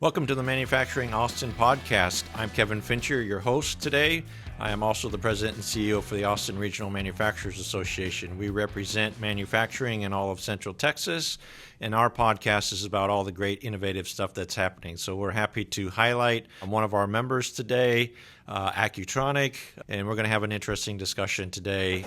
Welcome to the Manufacturing Austin podcast. I'm Kevin Fincher, your host today. I am also the president and CEO for the Austin Regional Manufacturers Association. We represent manufacturing in all of Central Texas, and our podcast is about all the great innovative stuff that's happening. So we're happy to highlight one of our members today, Accutronic, and we're going to have an interesting discussion today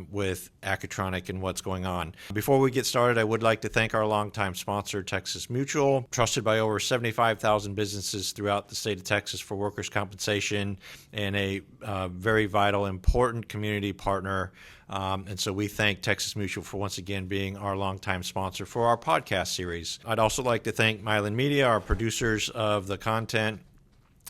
with Accutronic and what's going on. Before we get started, I would like to thank our longtime sponsor, Texas Mutual, trusted by over 75,000 businesses throughout the state of Texas for workers' compensation, and a very vital, important community partner. And so we thank Texas Mutual for once again being our longtime sponsor for our podcast series. I'd also like to thank Mylan Media, our producers of the content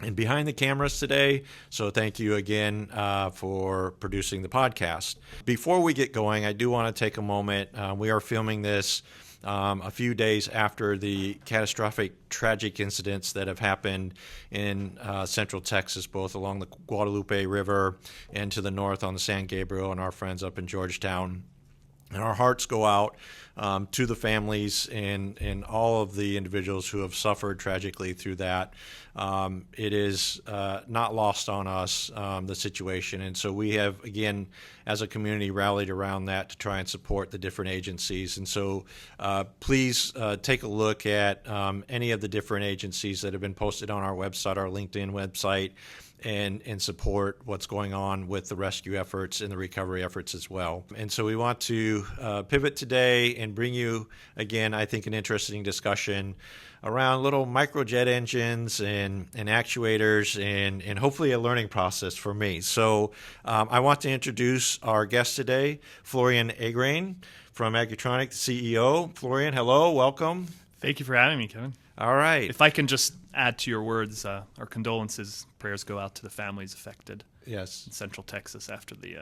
and behind the cameras today. So thank you again for producing the podcast. Before we get going, I do want to take a moment. We are filming this a few days after the catastrophic, tragic incidents that have happened in Central Texas, both along the Guadalupe River and to the north on the San Gabriel, and our friends up in Georgetown. And our hearts go out to the families and all of the individuals who have suffered tragically through that. It is not lost on us, the situation. And so we have, again, as a community, rallied around that to try and support the different agencies. And so please take a look at any of the different agencies that have been posted on our website, our LinkedIn website, and support what's going on with the rescue efforts and the recovery efforts as well. And so we want to pivot today and bring you, again, I think an interesting discussion around little microjet engines and actuators and hopefully a learning process for me. So I want to introduce our guest today, Florian Aigrain from Accutronic, the CEO. Florian, hello, welcome. Thank you for having me, Kevin. All right. If I can just add to your words, our condolences, prayers go out to the families affected in Central Texas after the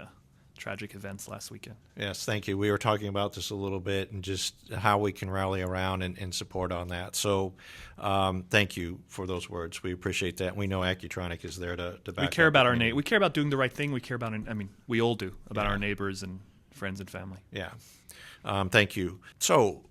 tragic events last weekend. Yes, thank you. We were talking about this a little bit and just how we can rally around and support on that. So thank you for those words. We appreciate that. We know Accutronic is there to back We care up about our we care about doing the right thing. We care about, we all do, about our neighbors and friends and family. Yeah. Thank you. So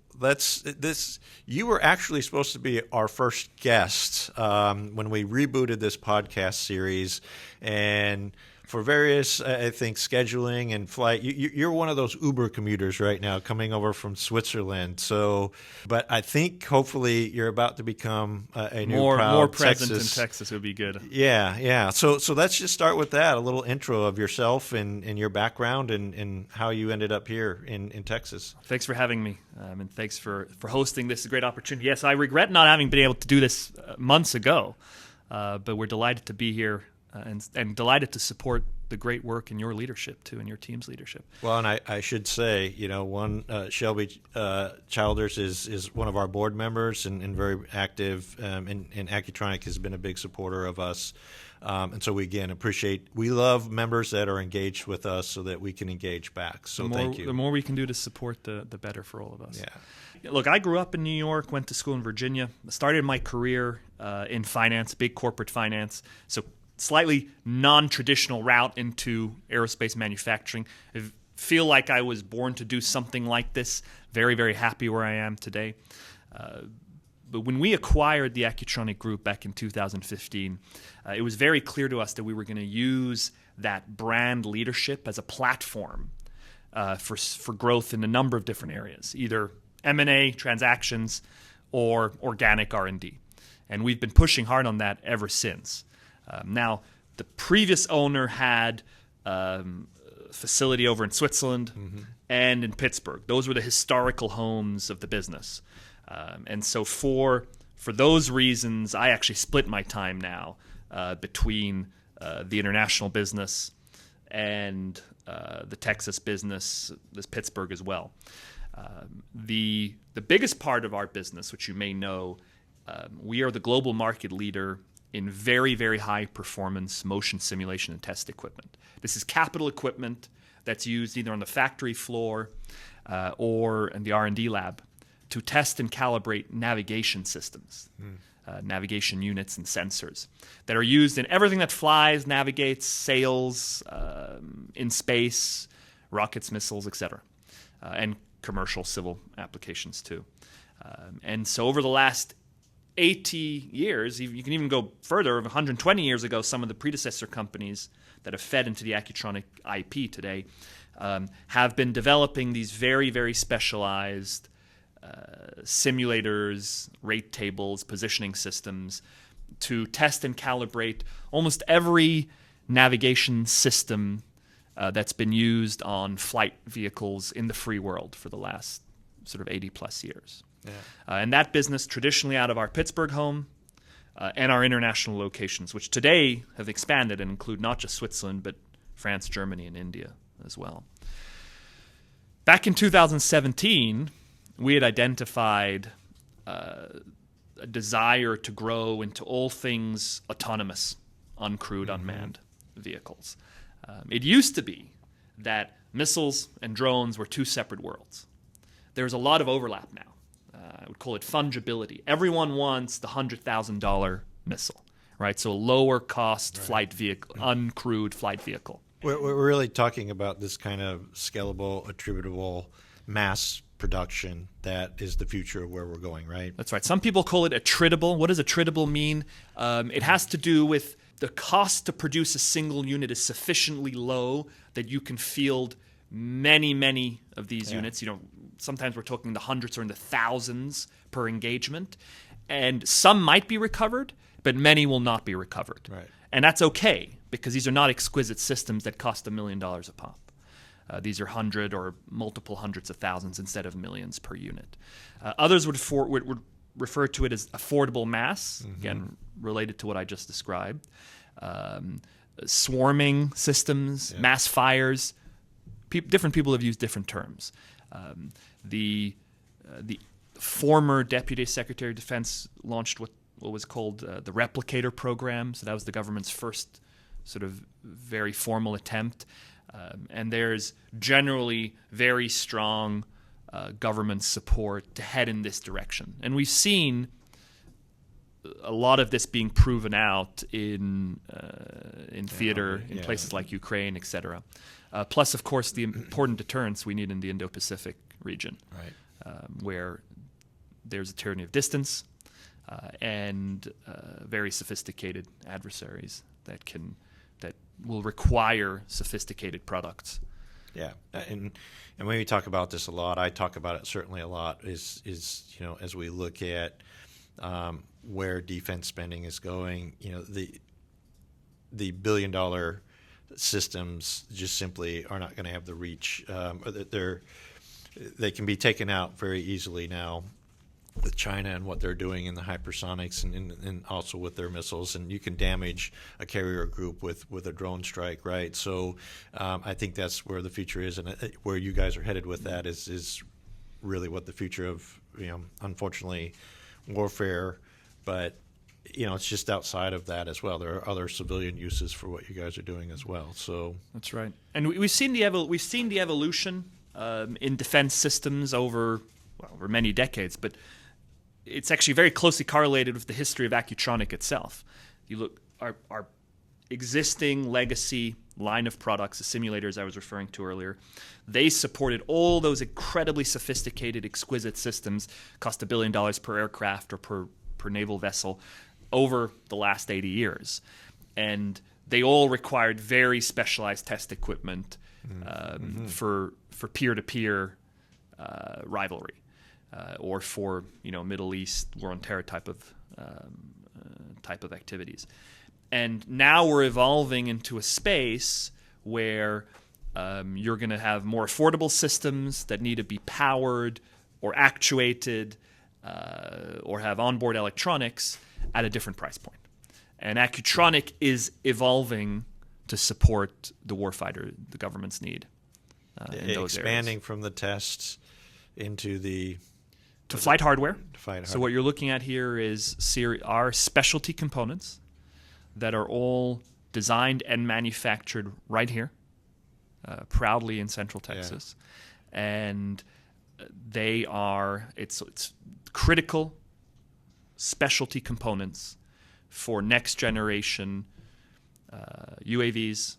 you were actually supposed to be our first guest when we rebooted this podcast series, and for various, I think, scheduling and flight, you're one of those Uber commuters right now coming over from Switzerland. So, but I think hopefully you're about to become a new proud more present Texas. in Texas would be good. Yeah. So let's just start with that, a little intro of yourself and your background and how you ended up here in Texas. Thanks for having me, and thanks for hosting this. A great opportunity. Yes, I regret not having been able to do this months ago, but we're delighted to be here. And delighted to support the great work in your leadership, too, and your team's leadership. Well, and I should say, Shelby Childers is one of our board members and very active, and Accutronic has been a big supporter of us. And so we, again, we love members that are engaged with us so that we can engage back. So thank you. The more we can do to support, the better for all of us. Yeah. Look, I grew up in New York, went to school in Virginia, started my career in finance, big corporate finance, so slightly non-traditional route into aerospace manufacturing. I feel like I was born to do something like this. Very, very happy where I am today. But when we acquired the Accutronic Group back in 2015, it was very clear to us that we were going to use that brand leadership as a platform for growth in a number of different areas, either M&A, transactions, or organic R&D. And we've been pushing hard on that ever since. Now, the previous owner had a facility over in Switzerland and in Pittsburgh. Those were the historical homes of the business. And so for those reasons, I actually split my time now between the international business and the Texas business, this Pittsburgh as well. The biggest part of our business, which you may know, we are the global market leader in very, very high performance motion simulation and test equipment. This is capital equipment that's used either on the factory floor or in the R&D lab to test and calibrate navigation systems, navigation units and sensors that are used in everything that flies, navigates, sails, in space, rockets, missiles, etc., and commercial civil applications too. And so over the last 80 years, you can even go further, 120 years ago, some of the predecessor companies that have fed into the Accutronic IP today have been developing these very, very specialized simulators, rate tables, positioning systems to test and calibrate almost every navigation system that's been used on flight vehicles in the free world for the last sort of 80 plus years. Yeah. And that business traditionally out of our Pittsburgh home and our international locations, which today have expanded and include not just Switzerland, but France, Germany, and India as well. Back in 2017, we had identified a desire to grow into all things autonomous, uncrewed, unmanned vehicles. It used to be that missiles and drones were two separate worlds. There's a lot of overlap now. I would call it fungibility. Everyone wants the $100,000 missile, right? So lower cost flight vehicle, uncrewed flight vehicle. We're really talking about this kind of scalable, attributable mass production that is the future of where we're going, right? That's right. Some people call it attritable. What does attritable mean? It has to do with the cost to produce a single unit is sufficiently low that you can field many, many of these units. You know, sometimes we're talking the hundreds or in the thousands per engagement. And some might be recovered, but many will not be recovered. Right. And that's okay, because these are not exquisite systems that cost $1 million a pop. These are hundred or multiple hundreds of thousands instead of millions per unit. Others would refer to it as affordable mass, again, related to what I just described. Swarming systems, mass fires. Different people have used different terms. The former Deputy Secretary of Defense launched what was called the Replicator Program. So that was the government's first sort of very formal attempt. And there's generally very strong government support to head in this direction. And we've seen a lot of this being proven out in theater, in places like Ukraine, etc. Plus, of course, the important deterrence we need in the Indo-Pacific region, where there's a tyranny of distance and very sophisticated adversaries that will require sophisticated products. Yeah, and when we talk about this a lot, I talk about it certainly a lot, is you know, as we look at where defense spending is going, you know, the billion-dollar systems just simply are not going to have the reach. They can be taken out very easily now with China and what they're doing in the hypersonics and also with their missiles, and you can damage a carrier group with a drone strike, right? So I think that's where the future is, and where you guys are headed with that is really what the future of, you know, unfortunately, warfare, but you know, it's just outside of that as well. There are other civilian uses for what you guys are doing as well. So that's right, and we've seen the evolution in defense systems over many decades, but it's actually very closely correlated with the history of Accutronic itself. You look, our existing legacy line of products, the simulators I was referring to earlier, they supported all those incredibly sophisticated, exquisite systems, cost $1 billion per aircraft or per naval vessel over the last 80 years. And they all required very specialized test equipment for peer-to-peer rivalry. Or for, you know, Middle East war on terror type of activities, and now we're evolving into a space where you're going to have more affordable systems that need to be powered or actuated or have onboard electronics at a different price point. And Accutronic is evolving to support the warfighter, the government's need in those expanding areas. From the tests into the to flight hardware. So what you're looking at here is our specialty components that are all designed and manufactured right here, proudly in Central Texas, and it's critical specialty components for next generation UAVs,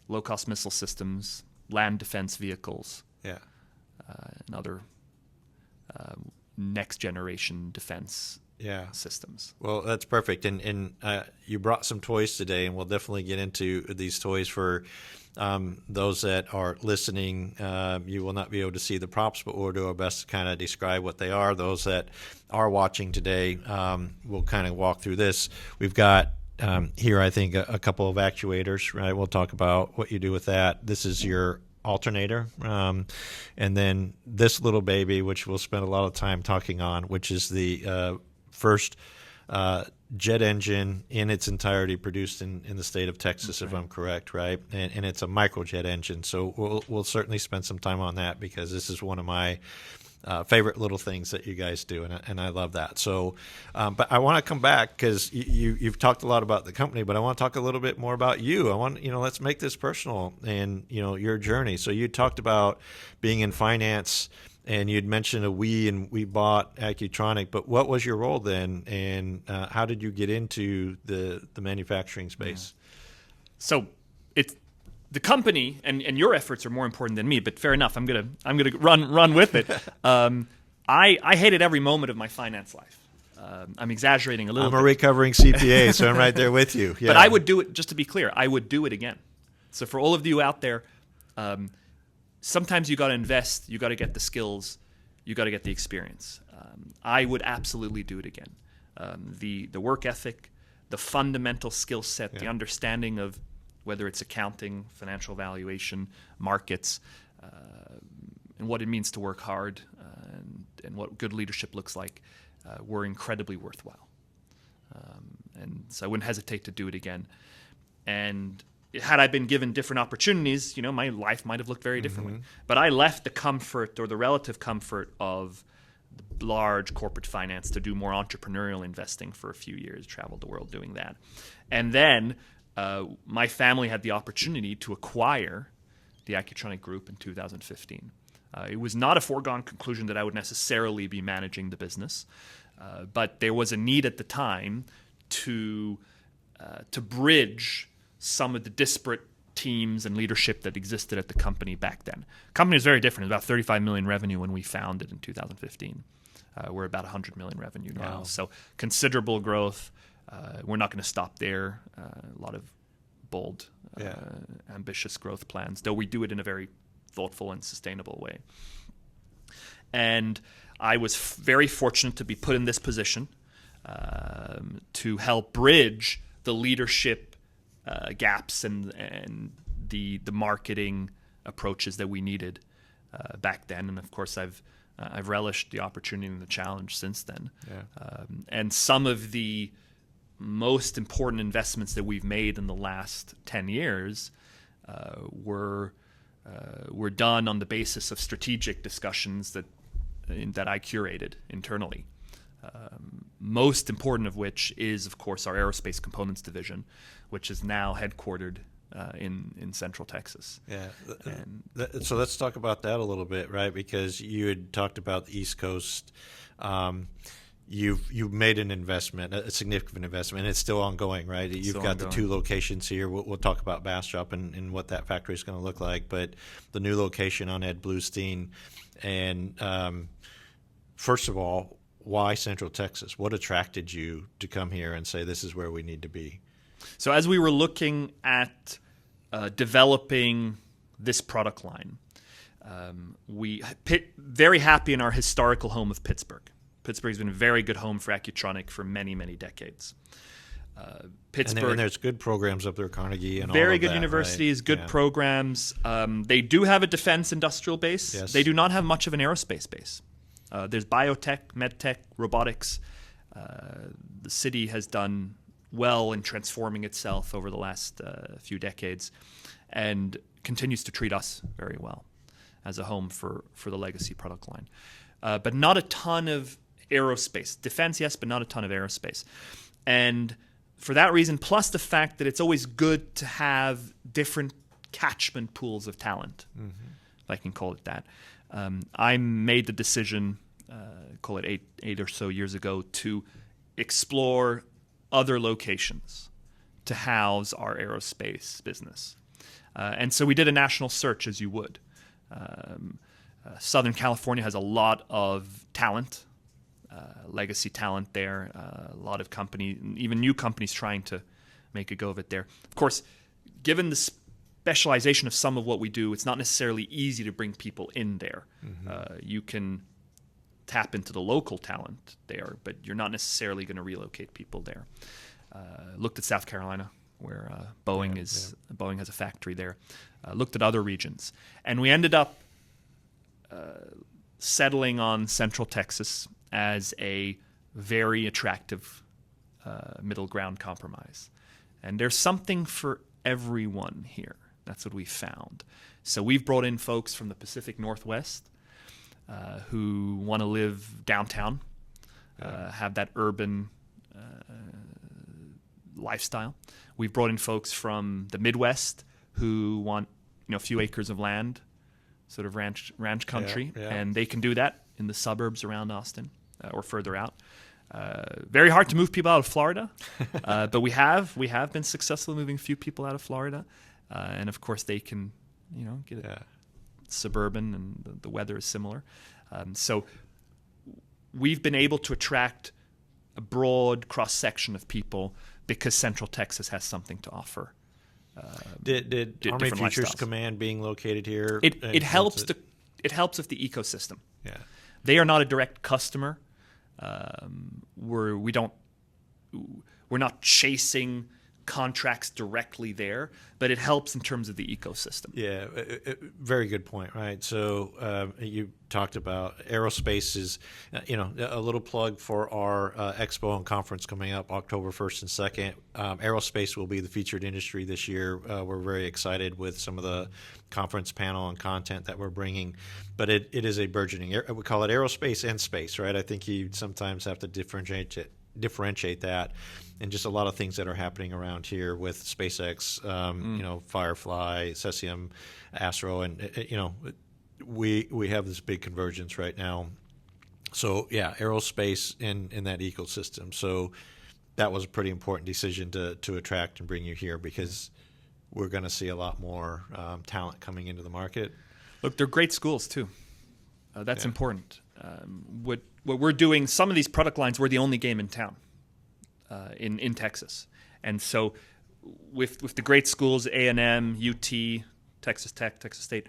low cost missile systems, land defense vehicles, and other next generation defense systems. Well, that's perfect. And you brought some toys today, and we'll definitely get into these toys for those that are listening. You will not be able to see the props, but we'll do our best to kind of describe what they are. Those that are watching today, we'll kind of walk through this. We've got here, I think, a couple of actuators, right? We'll talk about what you do with that. This is your alternator, and then this little baby, which we'll spend a lot of time talking on, which is the first jet engine in its entirety produced in the state of Texas, if I'm correct, right? And it's a microjet engine, so we'll certainly spend some time on that, because this is one of my favorite little things that you guys do, and I love that. So, but I want to come back, because you've talked a lot about the company, but I want to talk a little bit more about you. Let's make this personal and, your journey. So you talked about being in finance, and you'd mentioned we bought Accutronic, but what was your role then, and how did you get into the manufacturing space? So it's the company, and your efforts are more important than me, but fair enough. I'm gonna run with it. I hated every moment of my finance life. I'm exaggerating a little bit. I'm a recovering CPA, so I'm right there with you. Yeah. But I would do it, just to be clear, I would do it again. So for all of you out there, sometimes you got to invest, you got to get the skills, you got to get the experience. I would absolutely do it again. The work ethic, the fundamental skill set, the understanding of whether it's accounting, financial valuation, markets, and what it means to work hard, and what good leadership looks like, were incredibly worthwhile. And so I wouldn't hesitate to do it again. And had I been given different opportunities, my life might have looked very differently. But I left the comfort, or the relative comfort, of large corporate finance to do more entrepreneurial investing for a few years, traveled the world doing that. And then my family had the opportunity to acquire the Accutronic group in 2015. It was not a foregone conclusion that I would necessarily be managing the business, but there was a need at the time to bridge some of the disparate teams and leadership that existed at the company back then. The company was very different. It was about $35 million revenue when we founded in 2015. We're about $100 million revenue now. Wow. So considerable growth. We're not going to stop there. A lot of bold, ambitious growth plans, though we do it in a very thoughtful and sustainable way. And I was very fortunate to be put in this position to help bridge the leadership gaps and the marketing approaches that we needed back then. And of course, I've relished the opportunity and the challenge since then. Yeah. And some of the most important investments that we've made in the last 10 years were done on the basis of strategic discussions that I curated internally. Most important of which is, of course, our aerospace components division, which is now headquartered in Central Texas. Yeah. So let's talk about that a little bit, right? Because you had talked about the East Coast. You've made an investment, a significant investment, and it's still ongoing, right? You've got the two locations here. We'll talk about Bastrop and what that factory is going to look like, but the new location on Ed Bluestein. And first of all, why Central Texas? What attracted you to come here and say this is where we need to be? So as we were looking at developing this product line, we very happy in our historical home of Pittsburgh. Pittsburgh's been a very good home for Accutronic for many, many decades. Pittsburgh, and there's good programs up there, Carnegie and all of that. Very good universities, right? Good programs. They do have a defense industrial base. Yes. They do not have much of an aerospace base. There's biotech, medtech, robotics. The city has done well in transforming itself over the last few decades, and continues to treat us very well as a home for the legacy product line. But not a ton of aerospace. Defense, yes, but not a ton of aerospace. And for that reason, plus the fact that it's always good to have different catchment pools of talent, if I can call it that, I made the decision, call it eight or so years ago, to explore other locations to house our aerospace business. And so we did a national search, as you would. Southern California has a lot of talent, legacy talent there. A lot of even new companies trying to make a go of it there. Of course, given the specialization of some of what we do, it's not necessarily easy to bring people in there. You can tap into the local talent there, but you're not necessarily going to relocate people there. Looked at South Carolina, where Boeing has a factory there. Looked at other regions, and we ended up settling on Central Texas as a very attractive middle ground compromise. And there's something for everyone here. That's what we found. So we've brought in folks from the Pacific Northwest who want to live downtown, have that urban lifestyle. We've brought in folks from the Midwest who want a few acres of land, sort of ranch country, and they can do that in the suburbs around Austin or further out. Very hard to move people out of Florida, but we have been successful in moving a few people out of Florida, and of course they can get it suburban, and the weather is similar. So we've been able to attract a broad cross section of people because Central Texas has something to offer. Did Army Futures Command being located here? It helps. It helps with the ecosystem. Yeah, they are not a direct customer. We're not chasing contracts directly there, but it helps in terms of the ecosystem. Yeah, very good point, right? So you talked about aerospace is, a little plug for our expo and conference coming up October 1st and 2nd. Aerospace will be the featured industry this year. We're very excited with some of the conference panel and content that we're bringing, but it is a burgeoning, we call it aerospace and space, right? I think you sometimes have to differentiate that, and just a lot of things that are happening around here with SpaceX, Firefly, Cesium, Astro, and we have this big convergence right now. So yeah, aerospace in that ecosystem. So that was a pretty important decision to attract and bring you here, because we're going to see a lot more talent coming into the market. Look, they're great schools too. That's important. What we're doing, some of these product lines, we're the only game in town in Texas. And so with the great schools, A&M, UT, Texas Tech, Texas State,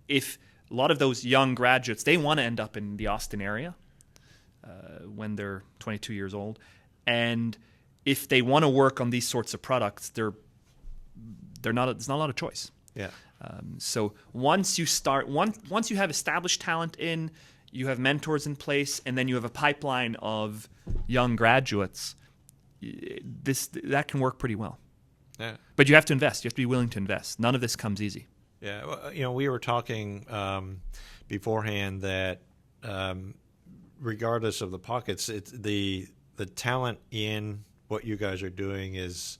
if a lot of those young graduates, they want to end up in the Austin area when they're 22 years old. And if they want to work on these sorts of products, there's not a lot of choice. Yeah. So once you have established talent in, you have mentors in place, and then you have a pipeline of young graduates, that can work pretty well. Yeah. But you have to invest. You have to be willing to invest. None of this comes easy. Yeah. Well, we were talking beforehand that regardless of the pockets, it's the talent in what you guys are doing is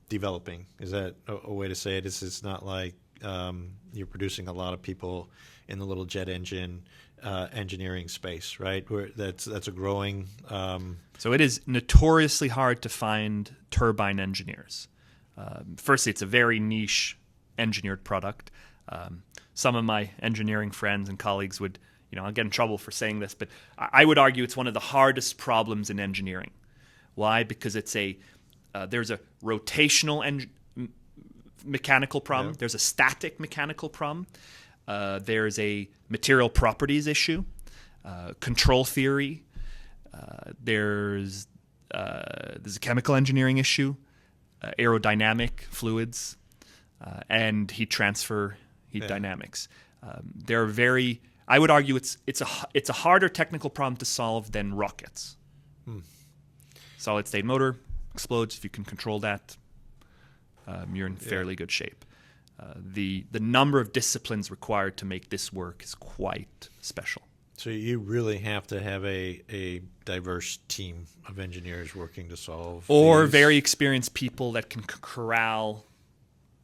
developing. Is that a way to say it? It's not like you're producing a lot of people in the little jet engine engineering space, right? That's a growing. So it is notoriously hard to find turbine engineers. Firstly, it's a very niche engineered product. Some of my engineering friends and colleagues would, I'll get in trouble for saying this, but I would argue it's one of the hardest problems in engineering. Why? Because there's a rotational mechanical problem. Yeah. There's a static mechanical problem. There's a material properties issue, control theory. There's a chemical engineering issue, aerodynamic fluids, and heat transfer, dynamics. They're very. I would argue it's a harder technical problem to solve than rockets. Solid state motor explodes. If you can control that, you're in fairly good shape. The number of disciplines required to make this work is quite special. So you really have to have a diverse team of engineers working to solve or these. Very experienced people that can corral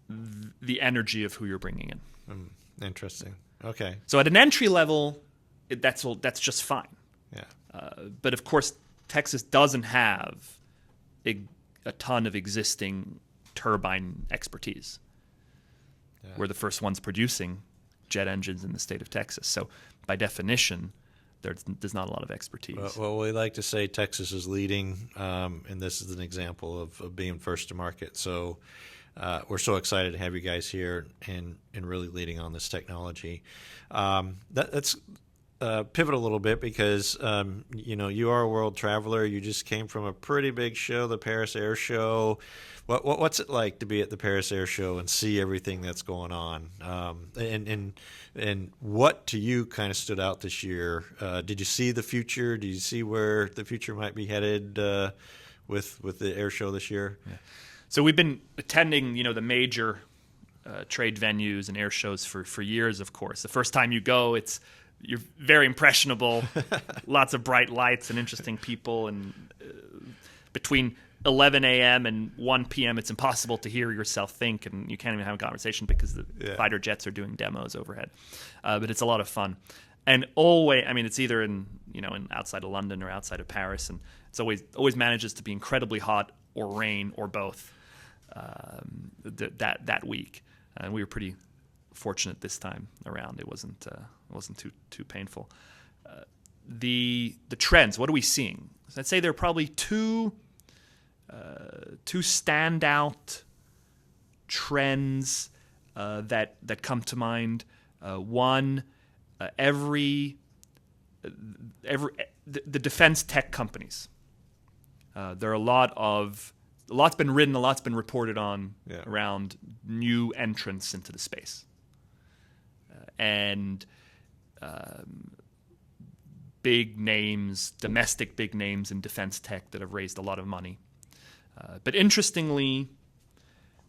the energy of who you're bringing in. Interesting. Okay. So at an entry level, that's just fine. Yeah. But of course, Texas doesn't have a ton of existing turbine expertise. Yeah. We're the first ones producing jet engines in the state of Texas. So by definition, there's not a lot of expertise. Well, we like to say Texas is leading, and this is an example of being first to market. So we're so excited to have you guys here and really leading on this technology. Let's pivot a little bit because, you are a world traveler. You just came from a pretty big show, the Paris Air Show. What's it like to be at the Paris Air Show and see everything that's going on? And what to you kind of stood out this year? Did you see the future? Did you see where the future might be headed with the air show this year? Yeah. So we've been attending, the major trade venues and air shows for years. Of course, the first time you go, you're very impressionable, lots of bright lights and interesting people, and between 11 a.m. and 1 p.m. it's impossible to hear yourself think, and you can't even have a conversation because the fighter jets are doing demos overhead. But it's a lot of fun, and always, it's either in outside of London or outside of Paris, and it's always manages to be incredibly hot or rain or both that week. And we were pretty fortunate this time around. It wasn't too painful. The trends. What are we seeing? So I'd say there are probably two standout trends that come to mind. One, the defense tech companies. There are a lot's been written, a lot's been reported on around new entrants into the space, and big names, domestic big names in defense tech that have raised a lot of money. But interestingly,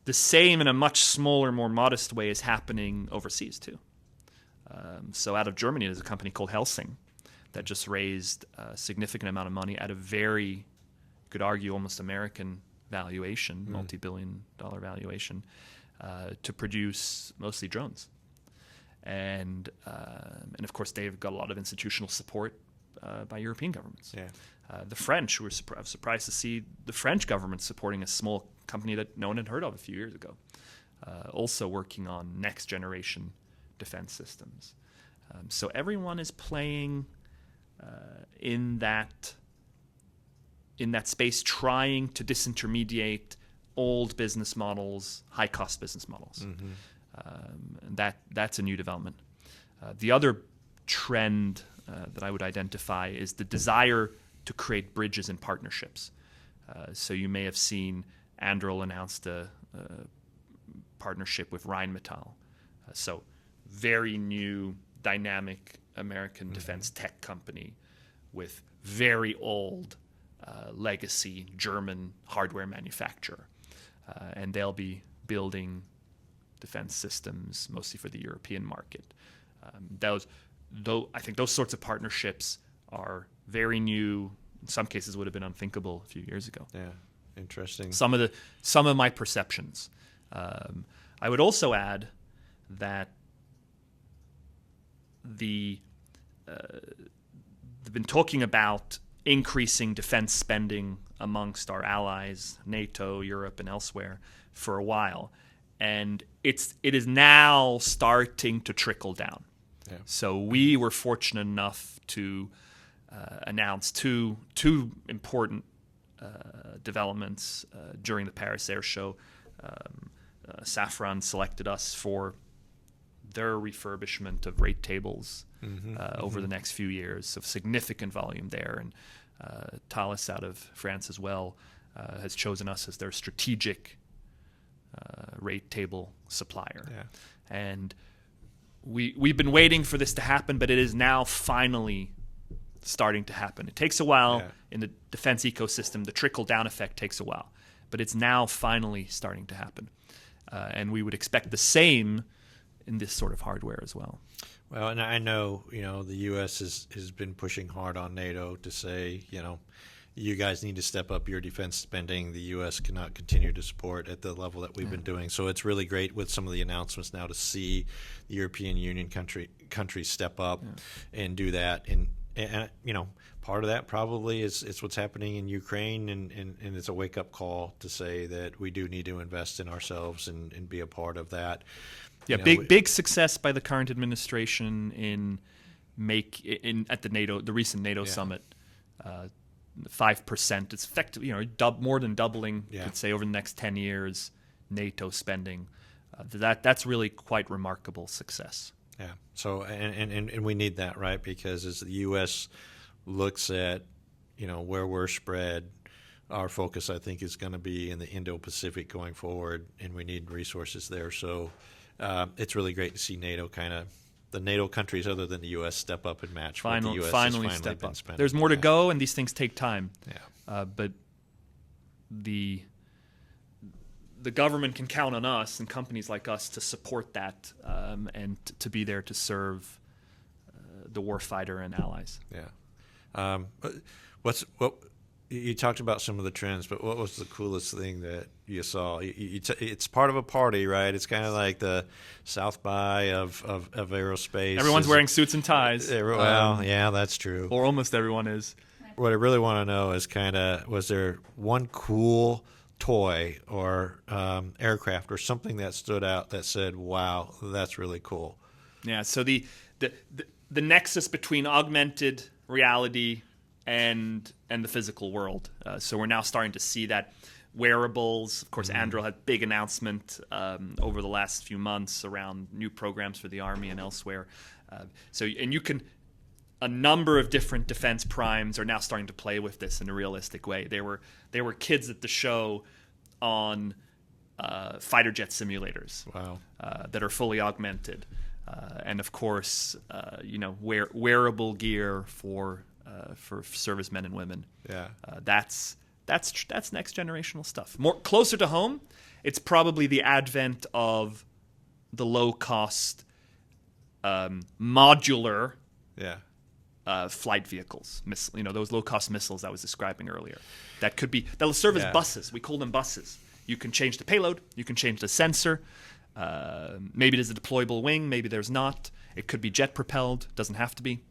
the same in a much smaller, more modest way is happening overseas too. So out of Germany, there's a company called Helsing that just raised a significant amount of money at a very, could argue, almost American valuation, multi-billion-dollar valuation, to produce mostly drones. And of course, they've got a lot of institutional support by European governments. Yeah. The French, I was surprised to see the French government supporting a small company that no one had heard of a few years ago, also working on next-generation defense systems. So everyone is playing in that space, trying to disintermediate old business models, high-cost business models. And that's a new development. The other trend that I would identify is the desire to create bridges and partnerships. So you may have seen Anduril announced a partnership with Rheinmetall. So very new, dynamic American defense tech company with very old legacy German hardware manufacturer. And they'll be building defense systems mostly for the European market. I think those sorts of partnerships are very new. In some cases, would have been unthinkable a few years ago. Yeah, interesting. Some of my perceptions. I would also add that they've been talking about increasing defense spending amongst our allies, NATO, Europe, and elsewhere, for a while, and it is now starting to trickle down. Yeah. So we were fortunate enough to announce two important developments during the Paris Air Show. Safran selected us for their refurbishment of rate tables over the next few years, so significant volume there. And Thales out of France as well has chosen us as their strategic rate table supplier. Yeah. And we've been waiting for this to happen, but it is now finally starting to happen. It takes a while in the defense ecosystem. The trickle-down effect takes a while, but it's now finally starting to happen. And we would expect the same in this sort of hardware as well. Well, and I know, the U.S. has been pushing hard on NATO to say, you guys need to step up your defense spending. The U.S. cannot continue to support at the level that we've been doing. So it's really great with some of the announcements now to see the European Union countries step up and do that. And part of that probably is what's happening in Ukraine, and it's a wake-up call to say that we do need to invest in ourselves and be a part of that. Yeah, big success by the current administration in make at the recent NATO summit 5%. It's effectively more than doubling. You could say over the next 10 years NATO spending. That's really quite remarkable success. Yeah. So and we need that, right? Because as the U.S. looks at where we're spread, our focus I think is going to be in the Indo-Pacific going forward, and we need resources there. So it's really great to see NATO the NATO countries other than the U.S. step up and match what the U.S. finally has step been up. spending. There's more to go, and these things take time. Yeah. But the government can count on us and companies like us to support that and to be there to serve the warfighter and allies. Yeah. What you talked about some of the trends, but what was the coolest thing that you saw? It's part of a party, right? It's kind of like the South by of aerospace. Everyone's wearing suits and ties. Well, yeah, that's true. Or almost everyone is. What I really want to know is was there one cool toy or aircraft or something that stood out that said, wow, that's really cool? Yeah, so the nexus between augmented reality and the physical world. So we're now starting to see that wearables. Of course, Anduril had big announcement over the last few months around new programs for the Army and elsewhere. A number of different defense primes are now starting to play with this in a realistic way. There were kids at the show on fighter jet simulators. Wow. That are fully augmented, and of course, wearable gear for servicemen and women. Yeah. That's next generational stuff. More closer to home, it's probably the advent of the low cost modular flight vehicles. Those low cost missiles I was describing earlier. That'll serve as buses. We call them buses. You can change the payload. You can change the sensor. Maybe there's a deployable wing. Maybe there's not. It could be jet propelled. Doesn't have to be.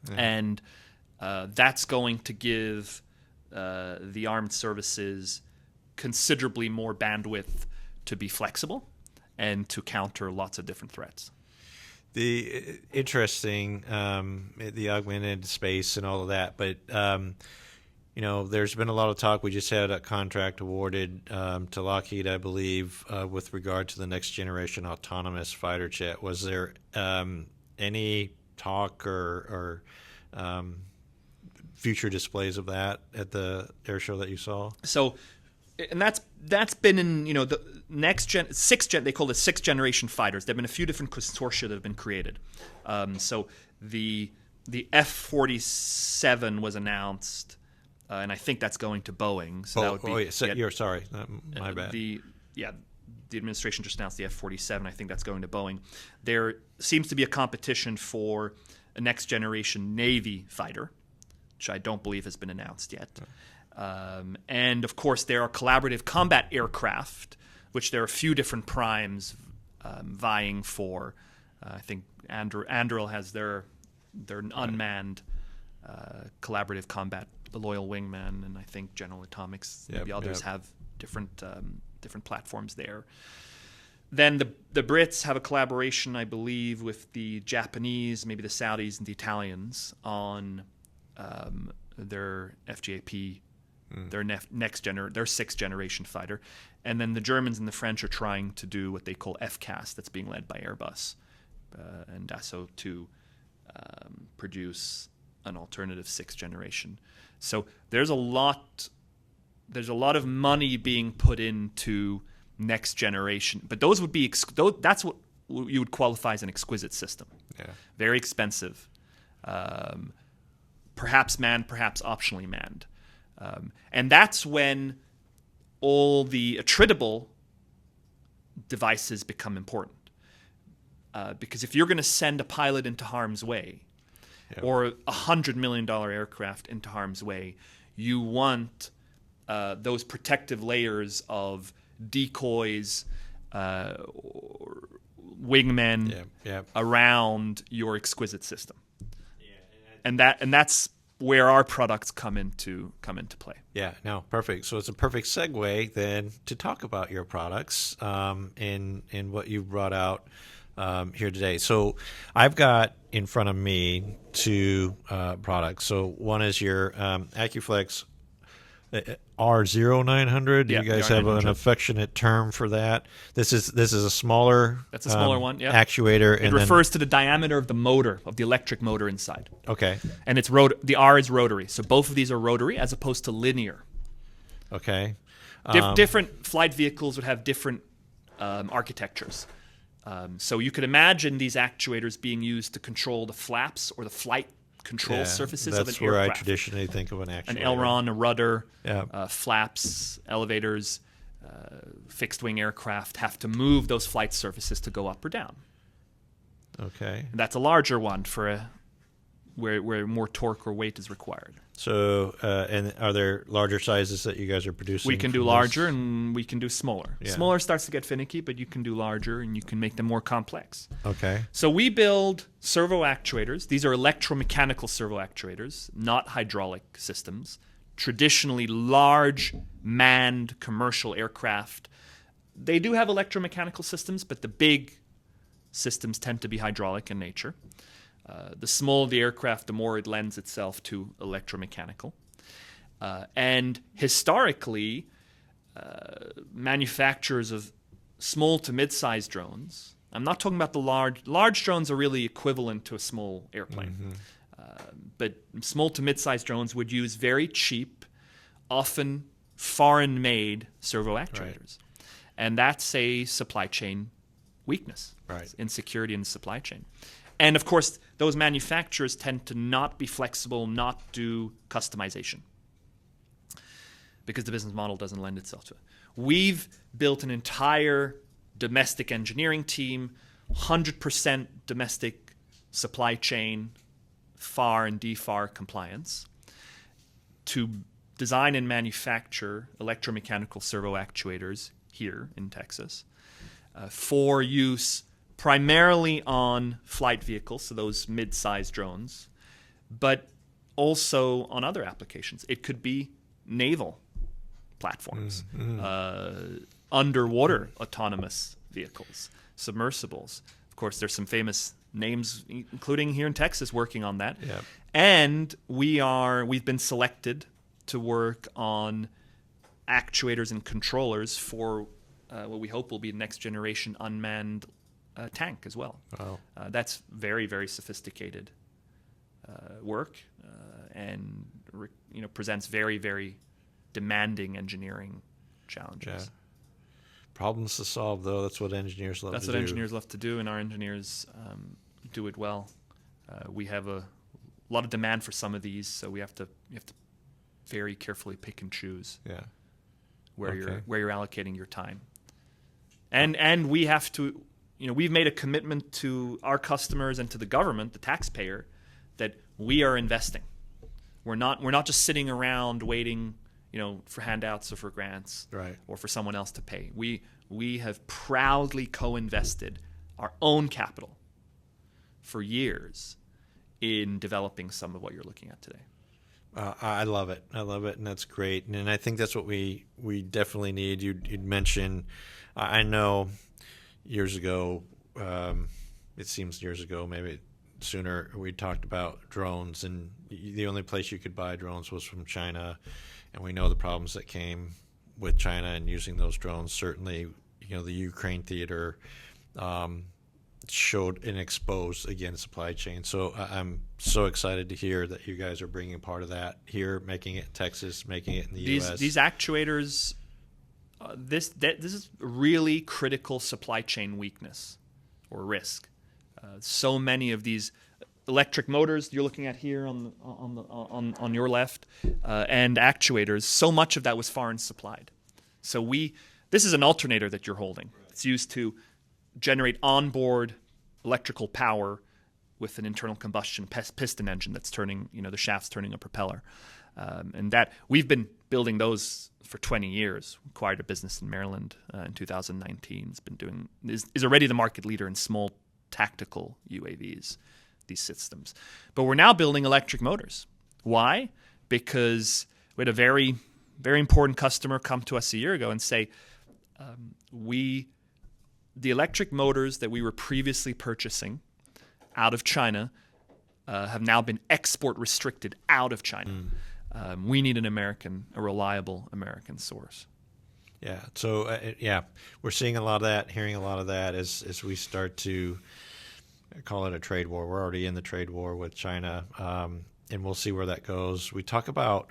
Yeah. And that's going to give the armed services considerably more bandwidth to be flexible and to counter lots of different threats. The interesting, the augmented space and all of that, but there's been a lot of talk. We just had a contract awarded to Lockheed, I believe, with regard to the next generation autonomous fighter jet. Was there any talk or future displays of that at the air show that you saw? So, and that's been in the next they call it sixth generation fighters. There've been a few different consortia that have been created. So the F-47 was announced, and I think that's going to Boeing. So that would be. You're sorry, my bad. The administration just announced the F-47. I think that's going to Boeing. There seems to be a competition for a next generation Navy fighter, which I don't believe has been announced yet. And of course, there are collaborative combat aircraft, which there are a few different primes vying for. I think Anduril has their unmanned collaborative combat, the Loyal Wingman, and I think General Atomics. Maybe others have different platforms there. Then the Brits have a collaboration, I believe, with the Japanese, maybe the Saudis and the Italians on their FGAP, their sixth generation fighter, and then the Germans and the French are trying to do what they call FCAS, that's being led by Airbus and Dassault to produce an alternative sixth generation. So there's a lot of money being put into next generation, but those would be that's what you would qualify as an exquisite system. Yeah. Very expensive. Perhaps manned, perhaps optionally manned. And that's when all the attritable devices become important. Because if you're going to send a pilot into harm's way, or a $100 million aircraft into harm's way, you want those protective layers of decoys, wingmen around your exquisite system. And that's where our products come into play. Yeah, no, perfect. So it's a perfect segue then to talk about your products and what you brought out here today. So I've got in front of me two products. So one is your AccuFlex R0900. Yeah, You guys the have R900. an affectionate term for that. This is a smaller. That's a smaller one. Yeah. Actuator. It refers to the diameter of the motor, of the electric motor inside. Okay. And it's the R is rotary. So both of these are rotary as opposed to linear. Okay. Different flight vehicles would have different architectures. So you could imagine these actuators being used to control the flaps or the flight control surfaces of an aircraft. That's where I traditionally think of an actuator. An aileron, a rudder, Yeah. flaps, elevators, fixed-wing aircraft have to move those flight surfaces to go up or down. Okay. And that's a larger one for where more torque or weight is required. So, and are there larger sizes that you guys are producing? We can do from larger this? and we can do smaller. Yeah. Smaller starts to get finicky, but you can do larger and you can make them more complex. Okay. So we build servo actuators. These are electromechanical servo actuators, not hydraulic systems. Traditionally large manned commercial aircraft, they do have electromechanical systems, but the big systems tend to be hydraulic in nature. The smaller the aircraft, the more it lends itself to electromechanical. And historically, manufacturers of small to mid-sized drones, I'm not talking about the large drones are really equivalent to a small airplane. But small to mid-sized drones would use very cheap, often foreign-made servo actuators. Right. And that's a supply chain weakness. Right. Insecurity in the supply chain. And of course, those manufacturers tend to not be flexible, not do customization, because the business model doesn't lend itself to it. We've built an entire domestic engineering team, 100% domestic supply chain, FAR and DFAR compliance, to design and manufacture electromechanical servo actuators here in Texas for use primarily on flight vehicles, so those mid-sized drones, but also on other applications. It could be naval platforms, underwater autonomous vehicles, submersibles. Of course, there's some famous names, including here in Texas, working on that. Yep. And we've been selected to work on actuators and controllers for what we hope will be the next generation unmanned tank as well. Wow. That's very, very sophisticated work and presents very, very demanding engineering challenges. Yeah. Problems to solve, though. That's what engineers love to do. That's what engineers love to do, and our engineers do it well. We have a lot of demand for some of these, so you have to very carefully pick and choose where you're allocating your time. And we have to, we've made a commitment to our customers and to the government, the taxpayer, that we are investing. We're not just sitting around waiting, for handouts or for grants, right, or for someone else to pay. We have proudly co-invested our own capital for years in developing some of what you're looking at today. I love it. And that's great. And I think that's what we definitely need. You'd mentioned, I know years ago, it seems years ago, maybe sooner, we talked about drones, and the only place you could buy drones was from China. And we know the problems that came with China and using those drones. Certainly, the Ukraine theater showed and exposed, again, supply chain. So I'm so excited to hear that you guys are bringing part of that here, making it in Texas, making it in the U.S. These actuators, this is really critical supply chain weakness or risk. So many of these electric motors you're looking at here on your left, and actuators, so much of that was foreign supplied. So this is an alternator that you're holding. It's used to generate onboard electrical power with an internal combustion piston engine that's turning, the shaft's turning a propeller. And that we've been building those for 20 years. We acquired a business in Maryland in 2019. Is already the market leader in small tactical UAVs, these systems. But we're now building electric motors. Why? Because we had a very, very important customer come to us a year ago and say, we the electric motors that we were previously purchasing out of China have now been export restricted out of China. We need a reliable American source. Yeah. So we're seeing a lot of that, hearing a lot of that as we start to call it a trade war. We're already in the trade war with China, and we'll see where that goes. We talk about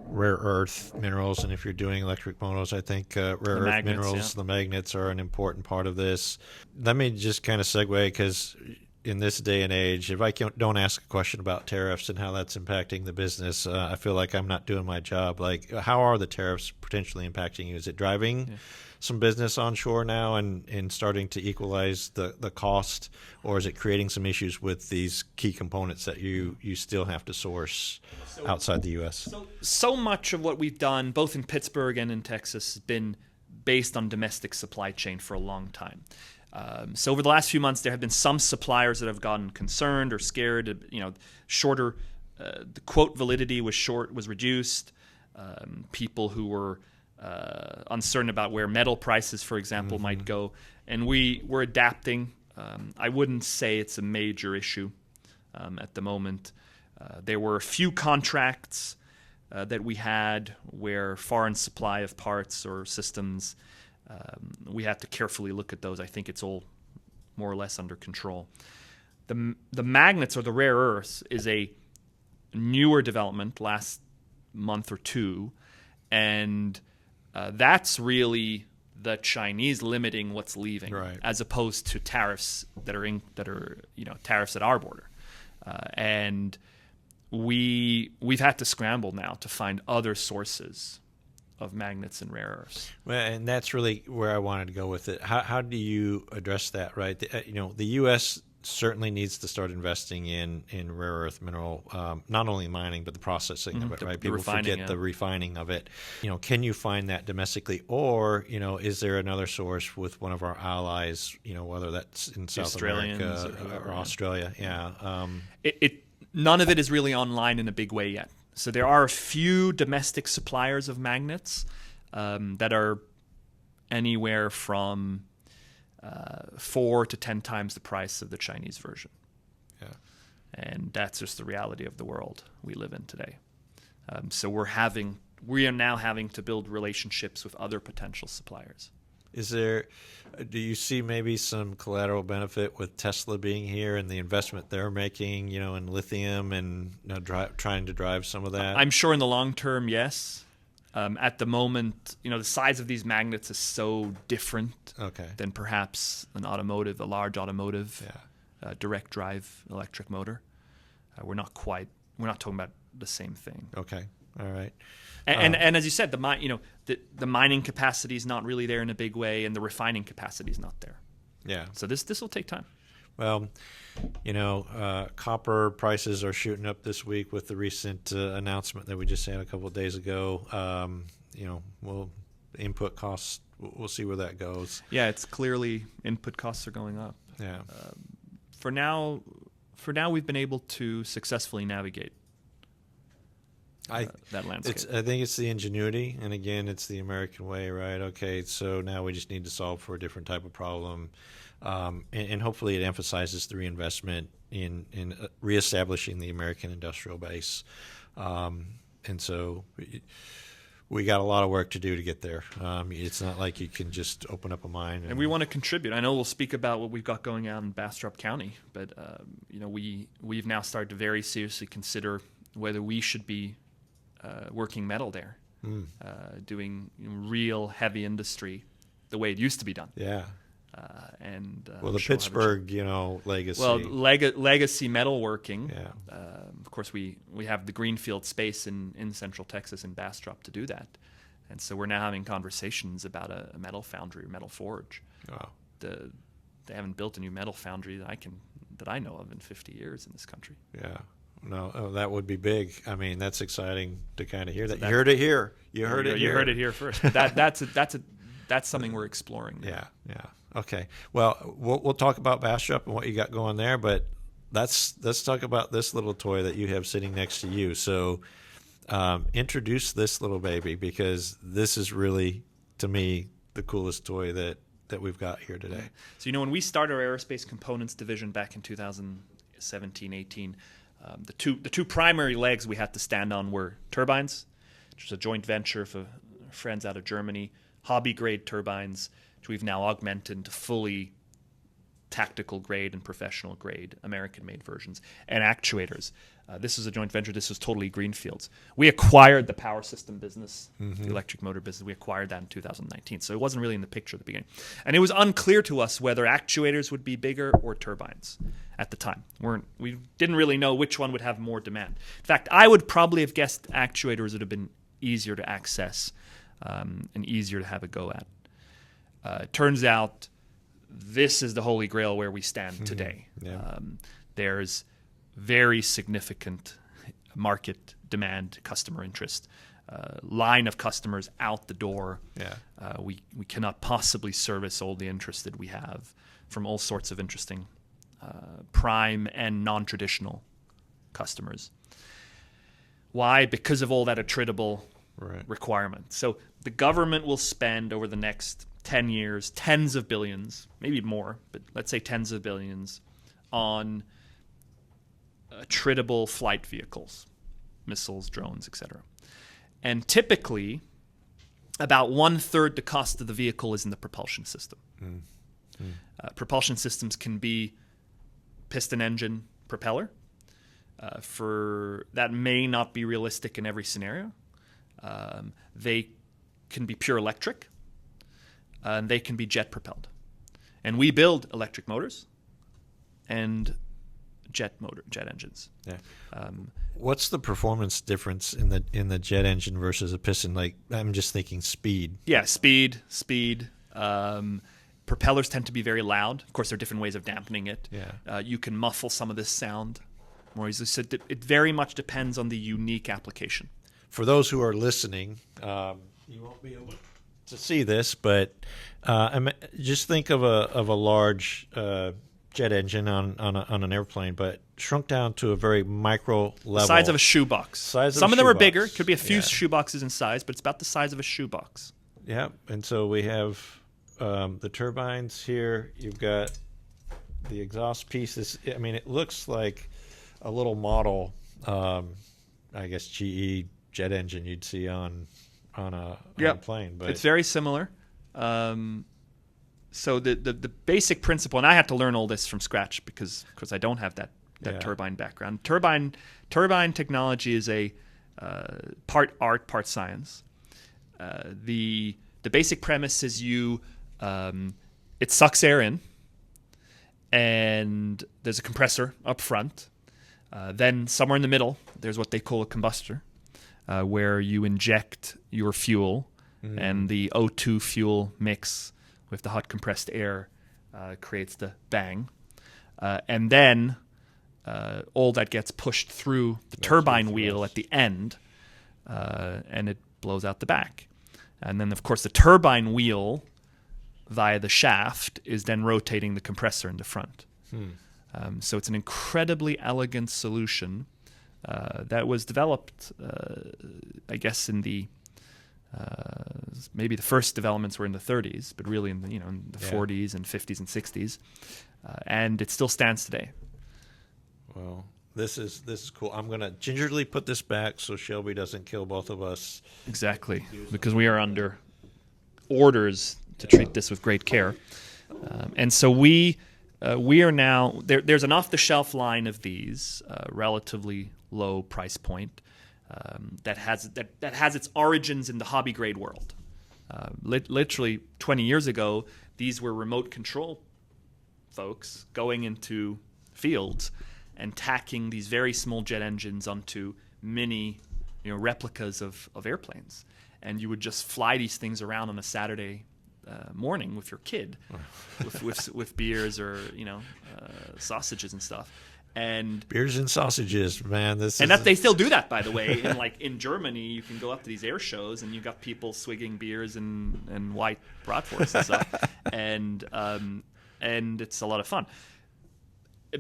rare earth minerals, and if you're doing electric motors, I think rare earth magnets, minerals, the magnets, are an important part of this. Let me just kind of segue, because in this day and age, if I don't ask a question about tariffs and how that's impacting the business, I feel like I'm not doing my job. Like, how are the tariffs potentially impacting you? Is it driving some business onshore now and starting to equalize the cost, or is it creating some issues with these key components that you still have to source outside the U.S.? So much of what we've done, both in Pittsburgh and in Texas, has been based on domestic supply chain for a long time. So over the last few months, there have been some suppliers that have gotten concerned or scared. Shorter. The quote validity was reduced. People who were uncertain about where metal prices, for example, might go, and we're adapting. I wouldn't say it's a major issue at the moment. There were a few contracts that we had where foreign supply of parts or systems. We have to carefully look at those. I think it's all more or less under control. The magnets, or the rare earths, is a newer development last month or two, and that's really the Chinese limiting what's leaving, right, as opposed to tariffs that are tariffs at our border, and we've had to scramble now to find other sources of magnets and rare earths. Well, and that's really where I wanted to go with it. How do you address that, right? The U.S. certainly needs to start investing in rare earth mineral, not only mining, but the processing of it, right? People forget the refining of it. Can you find that domestically, or, is there another source with one of our allies, whether that's in South America or Australia? Yeah. None of it is really online in a big way yet. So there are a few domestic suppliers of magnets that are anywhere from 4 to 10 times the price of the Chinese version. Yeah. And that's just the reality of the world we live in today. So we are now having to build relationships with other potential suppliers. Do you see maybe some collateral benefit with Tesla being here and the investment they're making, in lithium and trying to drive some of that? I'm sure in the long term, yes. At the moment, the size of these magnets is so different than perhaps a large automotive direct drive electric motor. We're not talking about the same thing. Okay. All right. And as you said, the mining capacity is not really there in a big way, and the refining capacity is not there. Yeah. So this will take time. Well, copper prices are shooting up this week with the recent announcement that we just had a couple of days ago. Input costs, we'll see where that goes. Yeah, it's clearly input costs are going up. Yeah. For now, we've been able to successfully navigate that landscape. I think it's the ingenuity, and again, it's the American way, right? Okay, so now we just need to solve for a different type of problem, and hopefully it emphasizes the reinvestment in reestablishing the American industrial base, and so we got a lot of work to do to get there. It's not like you can just open up a mine. And we want to contribute. I know we'll speak about what we've got going on in Bastrop County, but we've now started to very seriously consider whether we should be working metal there, doing real heavy industry the way it used to be done. Yeah. The Pittsburgh, legacy. Well, legacy metalworking. Yeah. Of course, we have the greenfield space in Central Texas in Bastrop to do that, and so we're now having conversations about a metal foundry or metal forge. Wow. They haven't built a new metal foundry that I know of in 50 years in this country. Yeah. No, that would be big. I mean, that's exciting to kind of hear that. You heard it here. You heard it here first. That's something we're exploring now. Yeah. Okay. Well, we'll talk about Bastrop and what you got going there, but let's talk about this little toy that you have sitting next to you. So, introduce this little baby, because this is really, to me, the coolest toy that that we've got here today. So, when we started our aerospace components division back in 2017, 18, the two primary legs we had to stand on were turbines, which was a joint venture for friends out of Germany, hobby grade turbines, which we've now augmented into fully tactical grade and professional grade American-made versions, and actuators. This was a joint venture. This was totally greenfields. We acquired the power system business, the electric motor business. We acquired that in 2019, so it wasn't really in the picture at the beginning. And it was unclear to us whether actuators would be bigger or turbines at the time. We didn't really know which one would have more demand. In fact, I would probably have guessed actuators would have been easier to access and easier to have a go at. It turns out this is the holy grail where we stand today. Yeah. There's very significant market demand, customer interest, line of customers out the door. Yeah. We cannot possibly service all the interest that we have from all sorts of interesting prime and non-traditional customers. Why? Because of all that attritable requirement. So the government will spend over the next 10 years tens of billions, maybe more, but let's say tens of billions on attritable flight vehicles, missiles, drones, etc. And typically, about 1/3 the cost of the vehicle is in the propulsion system. Propulsion systems can be piston engine propeller. For that may not be realistic in every scenario. They can be pure electric, and they can be jet propelled. And we build electric motors and jet engines. Yeah. What's the performance difference in the jet engine versus a piston? Like, I'm just thinking speed. Yeah, speed. Propellers tend to be very loud. Of course, there are different ways of dampening it. Yeah. You can muffle some of this sound more easily. So it very much depends on the unique application. For those who are listening, you won't be able to see this, but just think of a large jet engine on an airplane, but shrunk down to a very micro level. The size of a shoebox. Some of them are bigger. It could be a few shoeboxes in size, but it's about the size of a shoebox. Yeah, and so we have the turbines here. You've got the exhaust pieces. I mean, it looks like a little model, I guess, GE jet engine you'd see on a plane. But it's very similar. So the basic principle, and I had to learn all this from scratch because I don't have that turbine background. Turbine technology is a part art, part science. The basic premise is it sucks air in, and there's a compressor up front. Then somewhere in the middle, there's what they call a combustor, where you inject your fuel, and the O2 fuel mix with the hot compressed air creates the bang. And then all that gets pushed through the turbine wheel at the end, and it blows out the back. And then, of course, the turbine wheel via the shaft is then rotating the compressor in the front. So it's an incredibly elegant solution that was developed, I guess, in the maybe the first developments were in the 30s, but really in the 40s and 50s and 60s, and it still stands today. Well, this is cool. I'm gonna gingerly put this back so Shelby doesn't kill both of us. Exactly, because we are under orders to treat this with great care, and so we are now there's an off-the-shelf line of these relatively low price point. That has its origins in the hobby grade world. Literally 20 years ago, these were remote control folks going into fields and tacking these very small jet engines onto mini, replicas of airplanes, and you would just fly these things around on a Saturday morning with your kid, with beers or sausages and stuff. And beers and sausages, man. They still do that, by the way. In Germany, you can go up to these air shows, and you got people swigging beers and white bratwurst and stuff, and it's a lot of fun.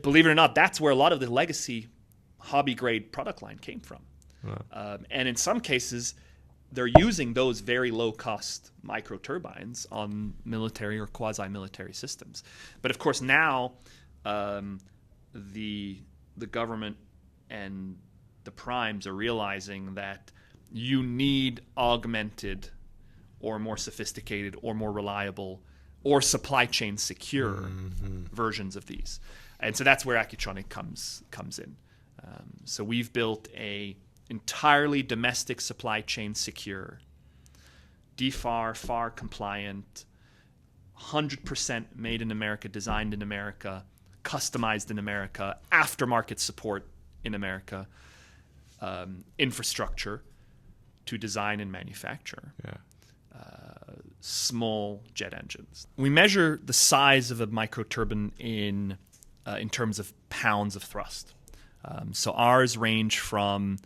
Believe it or not, that's where a lot of the legacy hobby grade product line came from. Wow. And in some cases, they're using those very low-cost microturbines on military or quasi-military systems. But of course now the government and the primes are realizing that you need augmented or more sophisticated or more reliable or supply chain secure versions of these. And so that's where Accutronic comes in. So we've built a entirely domestic supply chain secure, DFAR, FAR compliant, 100% made in America, designed in America, customized in America, aftermarket support in America, infrastructure to design and manufacture small jet engines. We measure the size of a microturbine in terms of pounds of thrust. So ours range from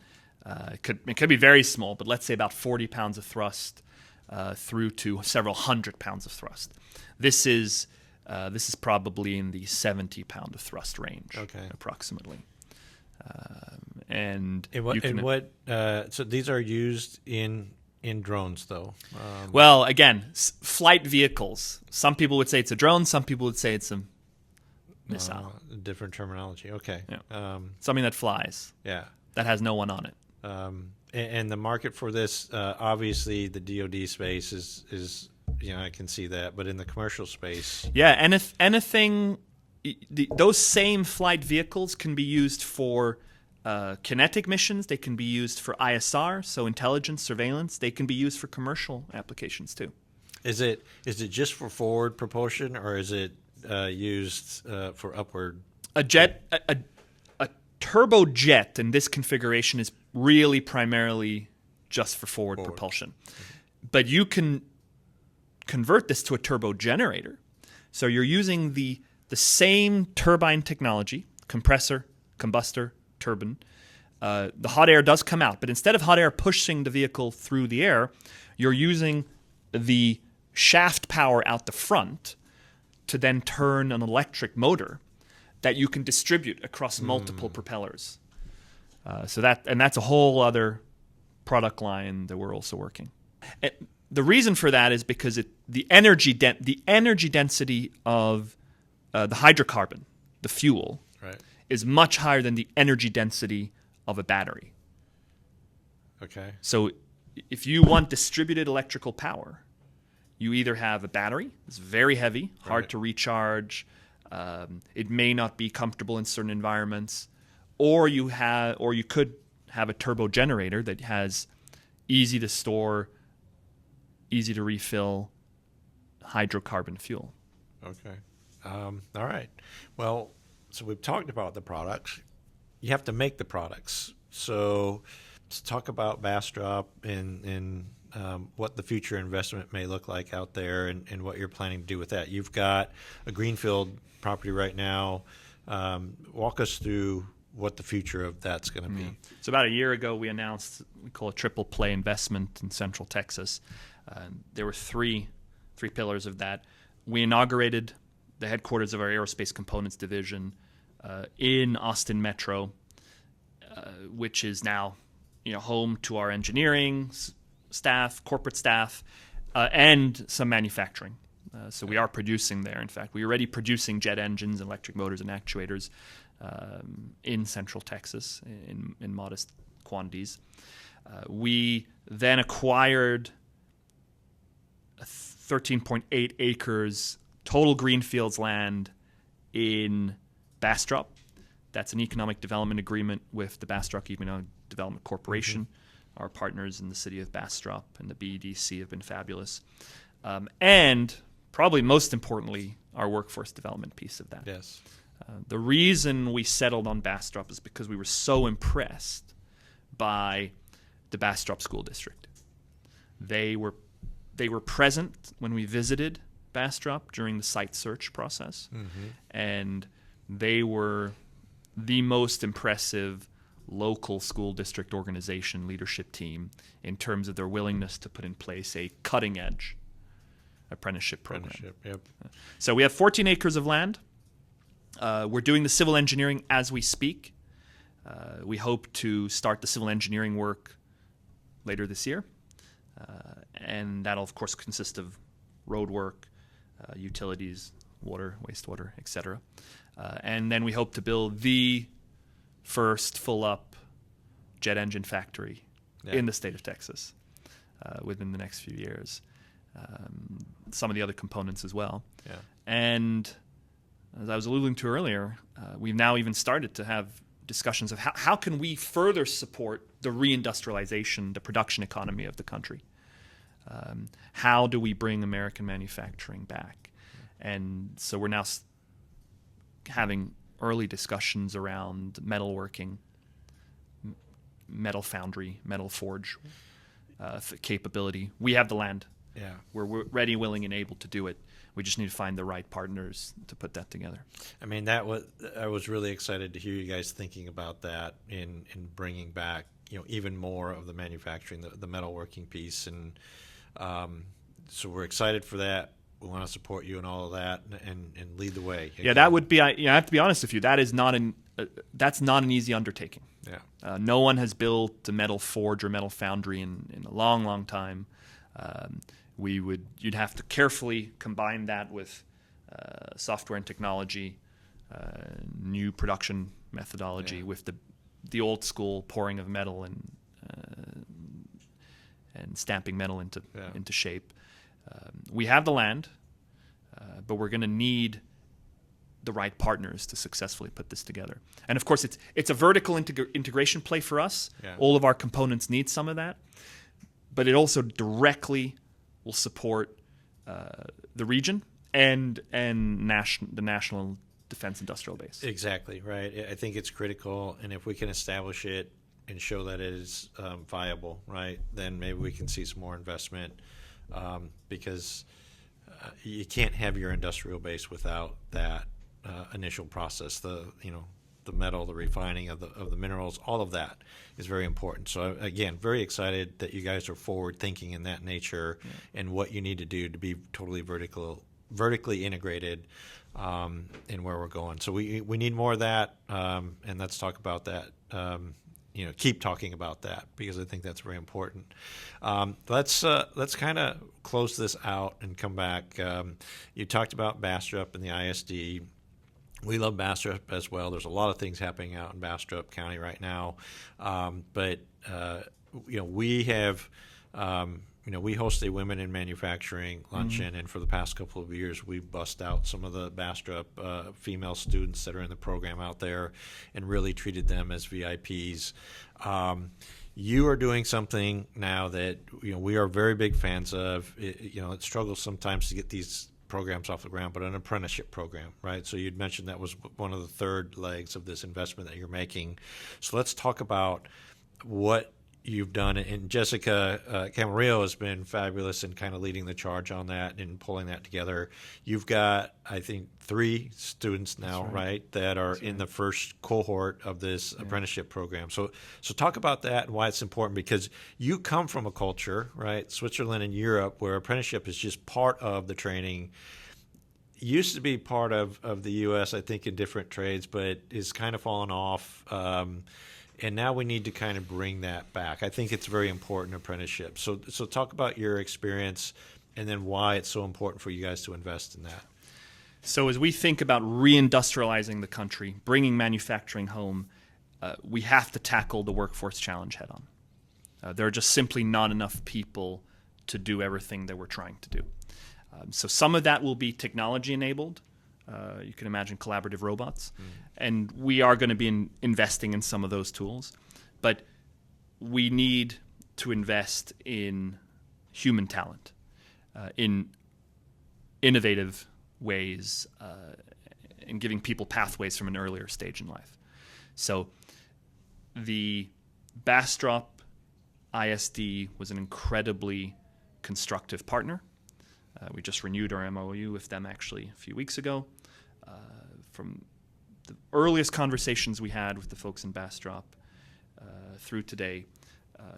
it could be very small, but let's say about 40 pounds of thrust through to several hundred pounds of thrust. This is probably in the 70 pound of thrust range, approximately. So these are used in drones, though. Well, again, flight vehicles. Some people would say it's a drone. Some people would say it's a missile. Different terminology. Okay. Yeah. Something that flies. Yeah. That has no one on it. And the market for this, obviously, the DoD space is I can see that, but in the commercial space, yeah. And if anything, those same flight vehicles can be used for kinetic missions. They can be used for ISR, so intelligence, surveillance. They can be used for commercial applications too. Is it just for forward propulsion, or is it used for upward? A turbojet in this configuration is really primarily just for forward propulsion. But you can convert this to a turbo generator. So you're using the same turbine technology, compressor, combustor, turbine. The hot air does come out, but instead of hot air pushing the vehicle through the air, you're using the shaft power out the front to then turn an electric motor that you can distribute across multiple propellers. So that's a whole other product line that we're also working. The reason for that is because the energy density of the hydrocarbon, the fuel, is much higher than the energy density of a battery. Okay. So if you want distributed electrical power, you either have a battery, it's very heavy, hard to recharge, it may not be comfortable in certain environments, or you could have a turbo generator that has easy to store, easy to refill hydrocarbon fuel. Okay. All right. Well, so we've talked about the products. You have to make the products. So let's talk about Bastrop and what the future investment may look like out there and what you're planning to do with that. You've got a greenfield property right now. Walk us through what the future of that's going to be. So about a year ago, we announced we call a triple play investment in Central Texas. There were three pillars of that. We inaugurated the headquarters of our aerospace components division in Austin Metro, which is now home to our engineering staff, corporate staff, and some manufacturing. So we are producing there. In fact, we're already producing jet engines, electric motors, and actuators in Central Texas in modest quantities. We then acquired 13.8 acres total greenfields land in Bastrop. That's an economic development agreement with the Bastrop Economic Development Corporation. Our partners in the city of Bastrop and the BEDC have been fabulous. And probably most importantly, our workforce development piece of that. Yes. The reason we settled on Bastrop is because we were so impressed by the Bastrop School District. They were present when we visited Bastrop during the site search process, and they were the most impressive local school district organization leadership team in terms of their willingness to put in place a cutting-edge apprenticeship program. Yep. So we have 14 acres of land. We're doing the civil engineering as we speak. We hope to start the civil engineering work later this year. And that'll, of course, consist of road work, utilities, water, wastewater, etc. And then we hope to build the first full-up jet engine factory in the state of Texas within the next few years. Some of the other components as well. Yeah. And as I was alluding to earlier, we've now even started to have discussions of how can we further support the reindustrialization, the production economy of the country. How do we bring American manufacturing back? And so we're now having early discussions around metalworking, metal foundry, metal forge capability. We have the land. Yeah. We're ready, willing, and able to do it. We just need to find the right partners to put that together. I mean, I was really excited to hear you guys thinking about that in bringing back, even more of the manufacturing, the metalworking piece, and so we're excited for that. We want to support you in all of that and lead the way. Yeah, that would be. I have to be honest with you. That is that's not an easy undertaking. Yeah. No one has built a metal forge or metal foundry in a long, long time. You'd have to carefully combine that with software and technology, new production methodology, with the old school pouring of metal and stamping metal into shape. We have the land, but we're going to need the right partners to successfully put this together. And of course, it's a vertical integration play for us. Yeah. All of our components need some of that, but it also directly will support the region and the national defense industrial base. Exactly, right. I think it's critical, and if we can establish it and show that it is viable, right, then maybe we can see some more investment, because you can't have your industrial base without that initial process. The metal, the refining of the minerals, all of that is very important. So again, very excited that you guys are forward thinking in that nature, and what you need to do to be totally vertically integrated in where we're going. So we need more of that, and let's talk about that. Keep talking about that, because I think that's very important. Let's kind of close this out and come back. You talked about Bastrop and the ISD. We love Bastrop as well. There's a lot of things happening out in Bastrop County right now, but we have. We host a Women in Manufacturing luncheon, and for the past couple of years, we've bussed out some of the Bastrop female students that are in the program out there and really treated them as VIPs. You are doing something now that we are very big fans of. It struggles sometimes to get these programs off the ground, but an apprenticeship program, right? So you'd mentioned that was one of the third legs of this investment that you're making. So let's talk about what you've done, and Jessica Camarillo has been fabulous in kind of leading the charge on that and pulling that together. You've got, I think, 3 students now, right, that are in the first cohort of this apprenticeship program. So talk about that and why it's important, because you come from a culture, right, Switzerland and Europe, where apprenticeship is just part of the training. It used to be part of the U.S., I think, in different trades, but is kind of fallen off. And now we need to kind of bring that back. I think it's very important, apprenticeship. So talk about your experience, and then why it's so important for you guys to invest in that. So as we think about reindustrializing the country, bringing manufacturing home, we have to tackle the workforce challenge head on. There are just simply not enough people to do everything that we're trying to do. So some of that will be technology enabled. You can imagine collaborative robots. And we are going to be investing in some of those tools. But we need to invest in human talent, in innovative ways, and giving people pathways from an earlier stage in life. So the Bastrop ISD was an incredibly constructive partner. We just renewed our MOU with them actually a few weeks ago. From the earliest conversations we had with the folks in Bastrop through today,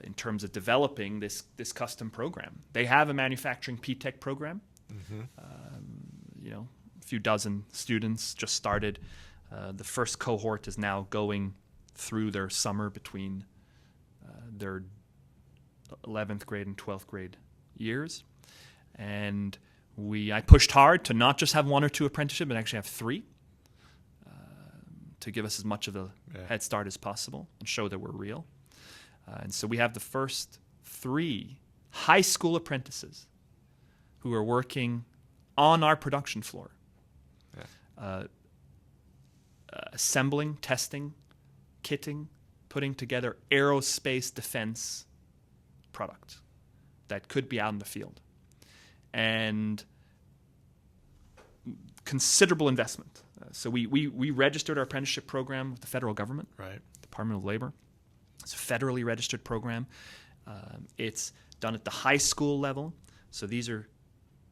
in terms of developing this custom program. They have a manufacturing P-Tech program. A few dozen students just started. The first cohort is now going through their summer between their 11th grade and 12th grade years. And I pushed hard to not just have one or two apprenticeships, but actually have three, to give us as much of a head start as possible and show that we're real. And so we have the first 3 high school apprentices who are working on our production floor, assembling, testing, kitting, putting together aerospace defense product that could be out in the field. And considerable investment. So we registered our apprenticeship program with the federal government, right? Department of Labor. It's a federally registered program. It's done at the high school level. So these are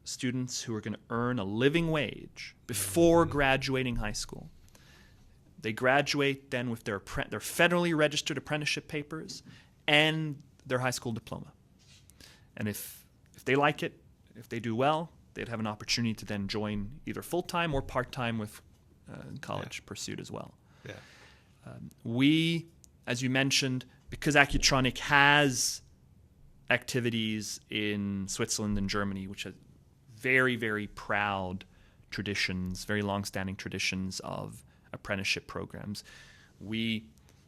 students who are going to earn a living wage before graduating high school. They graduate then with their federally registered apprenticeship papers and their high school diploma. And if they like it, if they do well, they'd have an opportunity to then join either full-time or part-time with college pursuit as well. Yeah. We, as you mentioned, because Accutronic has activities in Switzerland and Germany, which have very, very proud traditions, very long-standing traditions of apprenticeship programs, we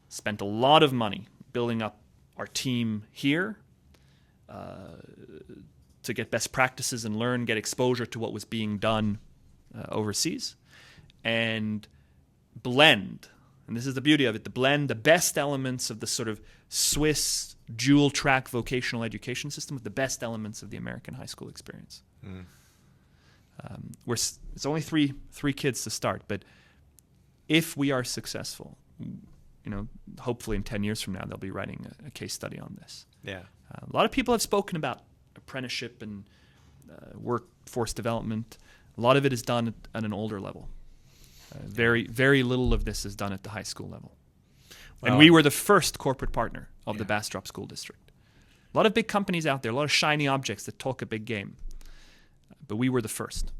spent a lot of money building up our team here to get best practices and get exposure to what was being done overseas, and blend, and this is the beauty of it, blend the best elements of the sort of Swiss dual-track vocational education system with the best elements of the American high school experience. It's only three kids to start, but if we are successful, hopefully in 10 years from now, they'll be writing a case study on this. Yeah. A lot of people have spoken about apprenticeship and workforce development. A lot of it is done at an older level. Very, very little of this is done at the high school level. Well, and we were the first corporate partner of the Bastrop School District. A lot of big companies out there, a lot of shiny objects that talk a big game. But we were the first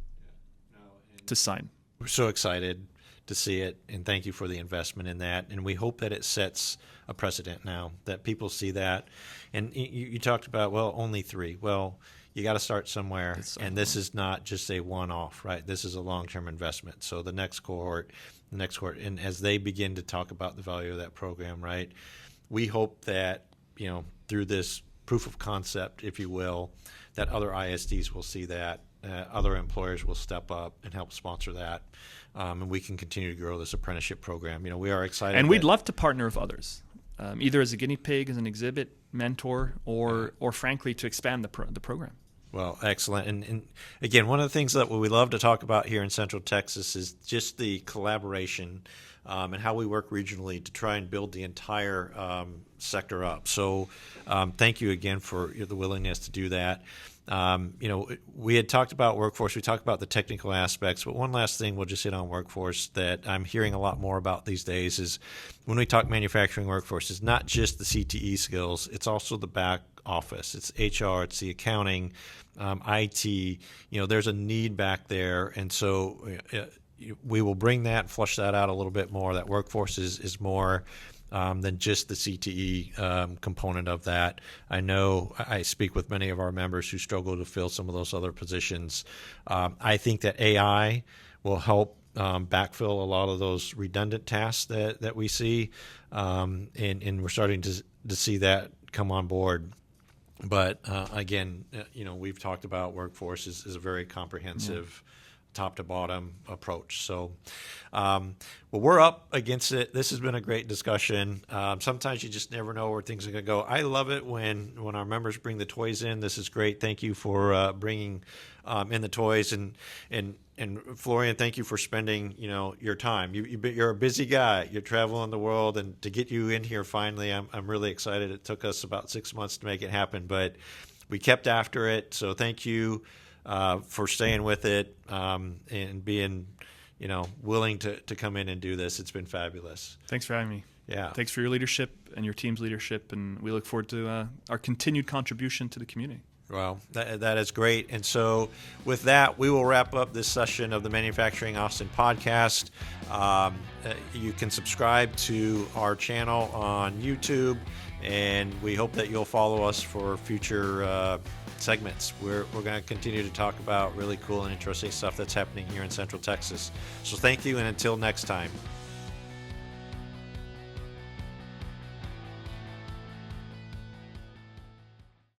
to sign. We're so excited to see it, and thank you for the investment in that. And we hope that it sets a precedent now, that people see that. And you talked about, only 3. Well, you got to start somewhere, and this is not just a one-off, right? This is a long-term investment. So the next cohort, and as they begin to talk about the value of that program, right, we hope that, through this proof of concept, if you will, that other ISDs will see that, other employers will step up and help sponsor that, and we can continue to grow this apprenticeship program. We are excited. And we'd love to partner with others, either as a guinea pig, as an exhibit mentor, or frankly, to expand the program. Well, excellent. And again, one of the things that we love to talk about here in Central Texas is just the collaboration and how we work regionally to try and build the entire sector up. So thank you again for the willingness to do that. We had talked about workforce. We talked about the technical aspects, but one last thing we'll just hit on workforce that I'm hearing a lot more about these days is when we talk manufacturing workforce, it's not just the CTE skills, it's also the back office. It's HR, it's the accounting, IT. There's a need back there, and so we will bring that and flush that out a little bit more. That workforce is more than just the CTE component of that. I know I speak with many of our members who struggle to fill some of those other positions. I think that AI will help backfill a lot of those redundant tasks that we see, and we're starting to see that come on board. But again, we've talked about workforce is a very comprehensive top to bottom approach. So, we're up against it. This has been a great discussion. Sometimes you just never know where things are going to go. I love it when our members bring the toys in. This is great. Thank you for bringing in the toys, and Florian, thank you for spending your time. You're a busy guy. You're traveling the world, and to get you in here finally, I'm really excited. It took us about 6 months to make it happen, but we kept after it. So thank you for staying with it and being, willing to come in and do this. It's been fabulous. Thanks for having me. Yeah. Thanks for your leadership and your team's leadership, and we look forward to our continued contribution to the community. Well, that is great. And so with that, we will wrap up this session of the Manufacturing Austin podcast. You can subscribe to our channel on YouTube, and we hope that you'll follow us for future segments. We're going to continue to talk about really cool and interesting stuff that's happening here in Central Texas. So thank you, and until next time.